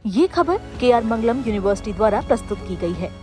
ये खबर KR मंगलम university द्वारा प्रस्तुत की गई है।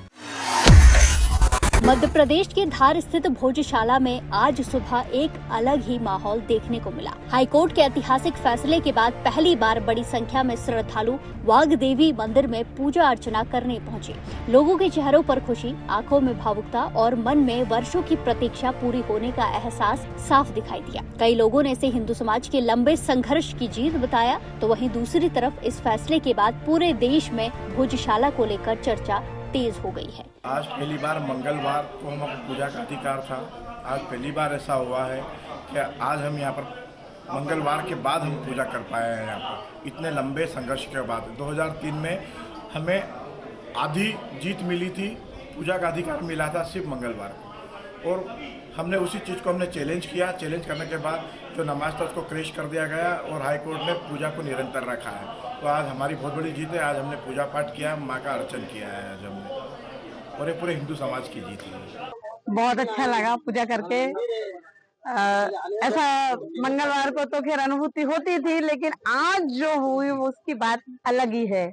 मध्य प्रदेश के धार स्थित भोजशाला में आज सुबह एक अलग ही माहौल देखने को मिला। हाईकोर्ट के ऐतिहासिक फैसले के बाद पहली बार बड़ी संख्या में श्रद्धालु वाग्देवी मंदिर में पूजा अर्चना करने पहुंचे। लोगों के चेहरों पर खुशी, आंखों में भावुकता और मन में वर्षों की प्रतीक्षा पूरी होने का एहसास साफ दिखाई दिया। कई लोगों ने इसे हिंदू समाज के लंबे संघर्ष की जीत बताया, तो वहीं दूसरी तरफ इस फैसले के बाद पूरे देश में भोजशाला को लेकर चर्चा तेज हो गई है। आज पहली बार मंगलवार को हम पूजा का अधिकार था। आज पहली बार ऐसा हुआ है कि आज हम यहाँ पर मंगलवार के बाद हम पूजा कर पाए हैं। यहाँ पर इतने लंबे संघर्ष के बाद 2003 में हमें आधी जीत मिली थी, पूजा का अधिकार मिला था सिर्फ मंगलवार को, और हमने उसी चीज़ को हमने चैलेंज किया। चैलेंज करने के बाद जो नमाज था उसको क्रैश कर दिया गया और हाई कोर्ट ने पूजा को निरंतर रखा है। तो आज हमारी बहुत बड़ी जीत है। आज हमने पूजा पाठ किया, माँ का अर्चन किया है आज हमने, और ये पूरे हिंदू समाज की जीत है। बहुत अच्छा लगा पूजा करके। ऐसा मंगलवार को तो खैर अनुभूति होती थी, लेकिन आज जो हुई उसकी बात अलग ही है।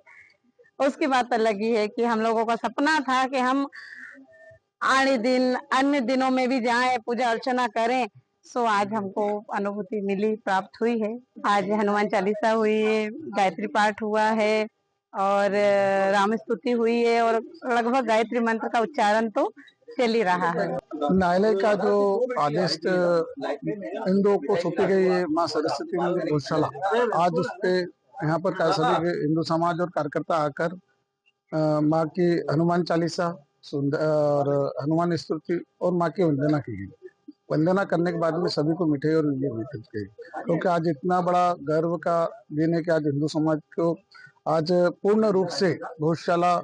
उसकी बात अलग ही है कि हम लोगों का सपना था कि हम आने दिन अन्य दिनों में भी जाएं, पूजा अर्चना करें। सो आज हमको अनुभूति मिली, प्राप्त हुई है। आज हनुमान चालीसा हुई है, गायत्री पाठ हुआ है और राम स्तुति हुई है, और लगभग गायत्री मंत्र का उच्चारण तो चल ही रहा है। न्यायालय का जो आदेश हिंदुओं को सौंपी गई है माँ सरस्वती मंदिर भोजशाला, आज उस पे यहाँ पर सभी हिंदू समाज और कार्यकर्ता आकर माँ की हनुमान चालीसा और हनुमान स्तुति और माँ की वंदना की गई। वंदना करने के बाद में सभी को मिठाई और विजय वितरित की, क्योंकि आज इतना बड़ा गर्व का दिन है कि आज हिंदू समाज को आज पूर्ण रूप से भोजशाला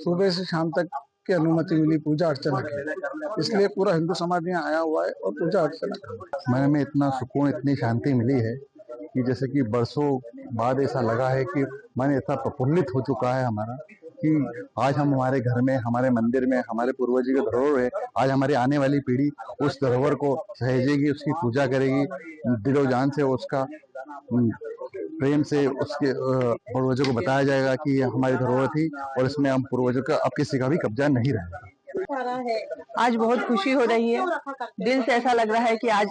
सुबह से शाम तक की अनुमति मिली पूजा अर्चना की। इसलिए पूरा हिंदू समाज यहाँ आया हुआ है और पूजा अर्चना कर। मन में इतना सुकून, इतनी शांति मिली है कि जैसे कि बरसों बाद ऐसा लगा है कि मन इतना प्रफुल्लित हो चुका है हमारा कि आज हम हमारे घर में, हमारे मंदिर में, हमारे पूर्वजों के धरोहर है। आज हमारी आने वाली पीढ़ी उस धरोहर को सहेजेगी, उसकी पूजा करेगी, दिलो जान से उसका प्रेम से उसके पूर्वजों को बताया जाएगा कि ये हमारी धरोहर थी और इसमें हम पूर्वजों का अब किसी का भी कब्जा नहीं रहेगा। आज बहुत खुशी हो रही है, दिल से ऐसा लग रहा है कि आज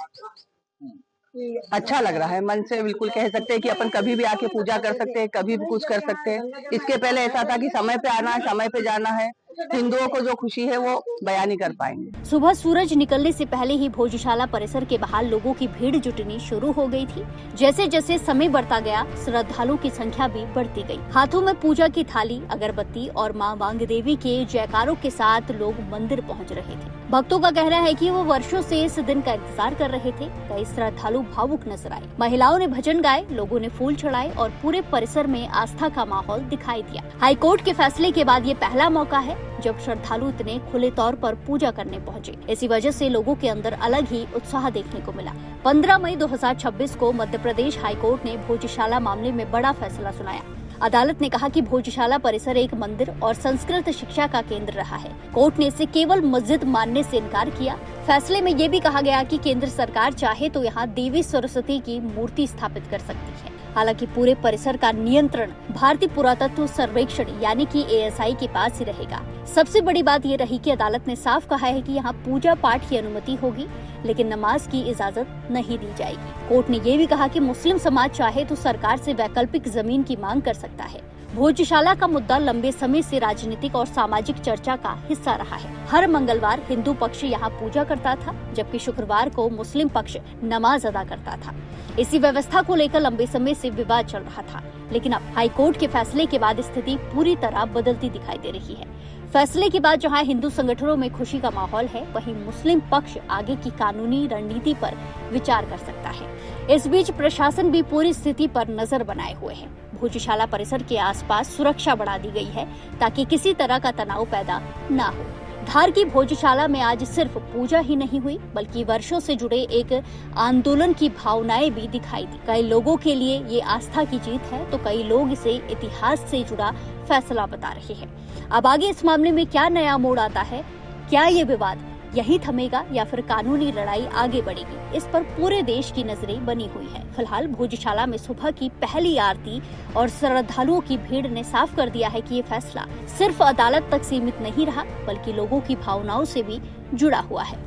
अच्छा लग रहा है। मन से बिल्कुल कह सकते हैं कि अपन कभी भी आके पूजा कर सकते हैं, कभी भी कुछ कर सकते हैं। इसके पहले ऐसा था कि समय पे आना है, समय पे जाना है। हिंदुओं को जो खुशी है वो बयान नहीं कर पाएंगे। सुबह सूरज निकलने से पहले ही भोजशाला परिसर के बाहर लोगों की भीड़ जुटनी शुरू हो गई थी। जैसे जैसे समय बढ़ता गया, श्रद्धालुओं की संख्या भी बढ़ती गई। हाथों में पूजा की थाली, अगरबत्ती और माँ वाग्देवी के जयकारों के साथ लोग मंदिर पहुँच रहे थे। भक्तों का कहना है कि वो वर्षों से इस दिन का इंतजार कर रहे थे। कई श्रद्धालु भावुक नजर आए, महिलाओं ने भजन गाए, लोगों ने फूल चढ़ाए और पूरे परिसर में आस्था का माहौल दिखाई दिया। हाईकोर्ट के फैसले के बाद ये पहला मौका है जब श्रद्धालु इतने खुले तौर पर पूजा करने पहुंचे। इसी वजह से लोगों के अंदर अलग ही उत्साह देखने को मिला। 15 मई 2026 को मध्य प्रदेश हाईकोर्ट ने भोजशाला मामले में बड़ा फैसला सुनाया। अदालत ने कहा कि भोजशाला परिसर एक मंदिर और संस्कृत शिक्षा का केंद्र रहा है। कोर्ट ने इसे केवल मस्जिद मानने से इनकार किया। फैसले में ये भी कहा गया कि केंद्र सरकार चाहे तो यहाँ देवी सरस्वती की मूर्ति स्थापित कर सकती है। हालांकि पूरे परिसर का नियंत्रण भारतीय पुरातत्व सर्वेक्षण यानी कि ASI के पास ही रहेगा। सबसे बड़ी बात ये रही कि अदालत ने साफ कहा है कि यहाँ पूजा पाठ की अनुमति होगी, लेकिन नमाज की इजाजत नहीं दी जाएगी। कोर्ट ने ये भी कहा कि मुस्लिम समाज चाहे तो सरकार से वैकल्पिक जमीन की मांग कर सकता है। भोजशाला का मुद्दा लंबे समय से राजनीतिक और सामाजिक चर्चा का हिस्सा रहा है। हर मंगलवार हिंदू पक्ष यहाँ पूजा करता था, जबकि शुक्रवार को मुस्लिम पक्ष नमाज अदा करता था। इसी व्यवस्था को लेकर लंबे समय से विवाद चल रहा था, लेकिन अब हाईकोर्ट के फैसले के बाद स्थिति पूरी तरह बदलती दिखाई दे रही है। फैसले के बाद जहां हिंदू संगठनों में खुशी का माहौल है, वहीं मुस्लिम पक्ष आगे की कानूनी रणनीति पर विचार कर सकता है। इस बीच प्रशासन भी पूरी स्थिति पर नजर बनाए हुए है। भोजशाला परिसर के आसपास सुरक्षा बढ़ा दी गई है ताकि किसी तरह का तनाव पैदा न हो। धार की भोजशाला में आज सिर्फ पूजा ही नहीं हुई, बल्कि वर्षों से जुड़े एक आंदोलन की भावनाएं भी दिखाई दी। कई लोगों के लिए ये आस्था की जीत है, तो कई लोग इसे इतिहास से जुड़ा फैसला बता रहे हैं। अब आगे इस मामले में क्या नया मोड़ आता है, क्या ये विवाद यही थमेगा या फिर कानूनी लड़ाई आगे बढ़ेगी, इस पर पूरे देश की नजरें बनी हुई है। फिलहाल भोजशाला में सुबह की पहली आरती और श्रद्धालुओं की भीड़ ने साफ कर दिया है कि ये फैसला सिर्फ अदालत तक सीमित नहीं रहा, बल्कि लोगों की भावनाओं से भी जुड़ा हुआ है।